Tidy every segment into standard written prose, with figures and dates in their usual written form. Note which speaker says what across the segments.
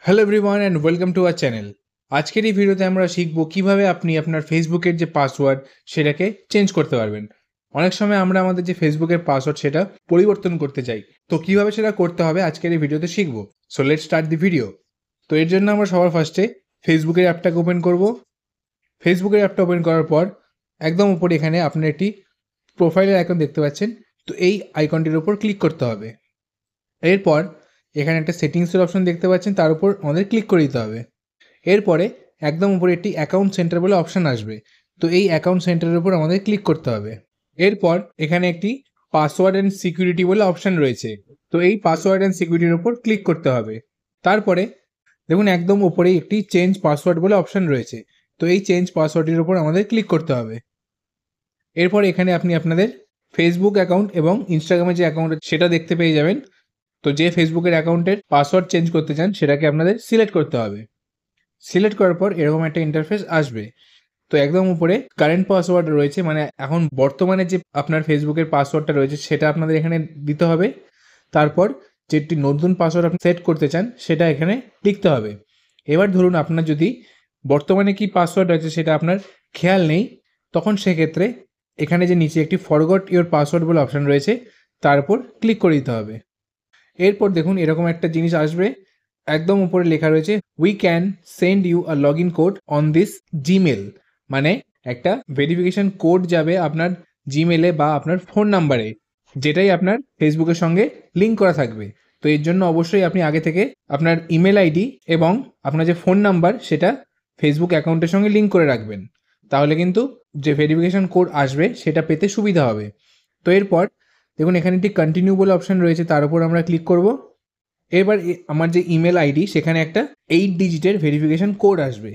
Speaker 1: Hello everyone and welcome to our channel. আজকের এই ভিডিওতে আমরা শিখব কিভাবে আপনি আপনার ফেসবুকের যে পাসওয়ার্ড সেটাকে চেঞ্জ করতে পারবেন। অনেক সময় আমরা আমাদের যে ফেসবুকের পাসওয়ার্ড সেটা পরিবর্তন করতে চাই, তো কিভাবে সেটা করতে হবে আজকের এই ভিডিওতে শিখব। So let's start the video. তো এর জন্য আমরা সবার ফার্স্টে ফেসবুকের অ্যাপটাকে ওপেন করব। ফেসবুকের অ্যাপটা ওপেন করার পর একদম উপরে এখানে আপনার একটি প্রোফাইলের আইকন দেখতে পাচ্ছেন, তো এই আইকনটির উপর ক্লিক করতে হবে। এরপর এখানে একটা সেটিংসের অপশন দেখতে পাচ্ছেন, তার উপর আমাদের ক্লিক করে দিতে হবে। এরপরে একদম উপরে একটি অ্যাকাউন্ট সেন্টার বলে অপশান আসবে, তো এই অ্যাকাউন্ট সেন্টারের উপর আমাদের ক্লিক করতে হবে। এরপর এখানে একটি পাসওয়ার্ড অ্যান্ড সিকিউরিটি বলে অপশান রয়েছে, তো এই পাসওয়ার্ড অ্যান্ড সিকিউরিটির উপর ক্লিক করতে হবে। তারপরে দেখুন একদম উপরেই একটি চেঞ্জ পাসওয়ার্ড বলে অপশান রয়েছে, তো এই চেঞ্জ পাসওয়ার্ডটির উপর আমাদের ক্লিক করতে হবে। এরপর এখানে আপনি আপনাদের ফেসবুক অ্যাকাউন্ট এবং ইনস্টাগ্রামের যে অ্যাকাউন্ট সেটা দেখতে পেয়ে যাবেন। তো যে ফেসবুকের অ্যাকাউন্টের পাসওয়ার্ড চেঞ্জ করতে চান সেটাকে আপনাদের সিলেক্ট করতে হবে। সিলেক্ট করার পর এরকম একটা ইন্টারফেস আসবে। তো একদম উপরে কারেন্ট পাসওয়ার্ড রয়েছে, মানে এখন বর্তমানে যে আপনার ফেসবুকের পাসওয়ার্ডটা রয়েছে সেটা আপনাদের এখানে দিতে হবে। তারপর যেটি নতুন পাসওয়ার্ড আপনি সেট করতে চান সেটা এখানে লিখতে হবে। এবার ধরুন আপনার যদি বর্তমানে কি পাসওয়ার্ড রয়েছে সেটা আপনার খেয়াল নেই, তখন সেক্ষেত্রে এখানে যে নিচে একটি ফরগট ইওর পাসওয়ার্ড বলে অপশান রয়েছে তার উপর ক্লিক করে দিতে হবে। এরপর দেখুন এরকম একটা জিনিস আসবে, একদম উপরে লেখা রয়েছে we can send you a log in code on this Gmail, মানে একটা ভেরিফিকেশন কোড যাবে আপনার জিমেলে বা আপনার ফোন নাম্বারে, যেটাই আপনার ফেসবুকের সঙ্গে লিঙ্ক করা থাকবে। তো এর জন্য অবশ্যই আপনি আগে থেকে আপনার ইমেল আইডি এবং আপনার যে ফোন নাম্বার সেটা ফেসবুক অ্যাকাউন্টের সঙ্গে লিঙ্ক করে রাখবেন, তাহলে কিন্তু যে ভেরিফিকেশন কোড আসবে সেটা পেতে সুবিধা হবে। তো এরপর দেখুন এখানে একটি কন্টিনিউ বলে অপশান রয়েছে, তার উপর আমরা ক্লিক করব। এবার আমার যে ইমেল আইডি সেখানে একটা 8 ডিজিটের ভেরিফিকেশন কোড আসবে।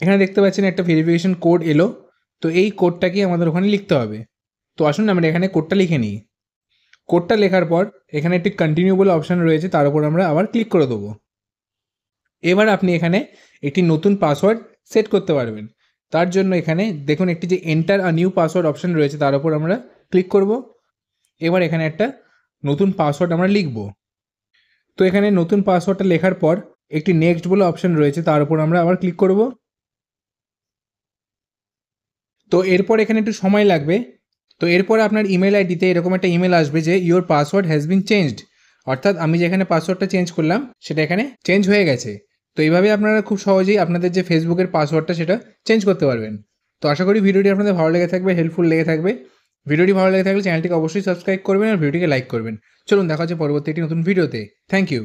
Speaker 1: এখানে দেখতে পাচ্ছেন একটা ভেরিফিকেশন কোড এলো, তো এই কোডটাকে আমাদের ওখানে লিখতে হবে। তো আসুন আমরা এখানে কোডটা লিখে নিই। কোডটা লেখার পর এখানে একটি কন্টিনিউ বলে অপশান রয়েছে, তার উপর আমরা আবার ক্লিক করে দেবো। এবার আপনি এখানে একটি নতুন পাসওয়ার্ড সেট করতে পারবেন। তার জন্য এখানে দেখুন একটি যে enter a new password option রয়েছে তার উপর আমরা ক্লিক করব। এবার এখানে একটা নতুন পাসওয়ার্ড আমরা লিখব। তো এখানে নতুন পাসওয়ার্ডটা লেখার পর একটি নেক্সট বলে অপশান রয়েছে, তার উপর আমরা আবার ক্লিক করব। তো এরপর এখানে একটু সময় লাগবে। তো এরপর আপনার ইমেল আইডিতে এরকম একটা ইমেল আসবে যে your password has been changed, অর্থাৎ আমি যেখানে পাসওয়ার্ডটা চেঞ্জ করলাম সেটা এখানে চেঞ্জ হয়ে গেছে। তো এইভাবে আপনারা খুব সহজেই আপনাদের যে ফেসবুকের পাসওয়ার্ডটা সেটা চেঞ্জ করতে পারবেন। তো আশা করি ভিডিওটি আপনাদের ভালো লেগে থাকবে, হেল্পফুল লেগে থাকবে। ভিডিওটি ভালো লেগে থাকলে চ্যানেলটিকে অবশ্যই সাবস্ক্রাইব করবেন আর ভিডিওটিকে লাইক করবেন। চলুন দেখা হচ্ছে পরবর্তী একটি নতুন ভিডিওতে। Thank you.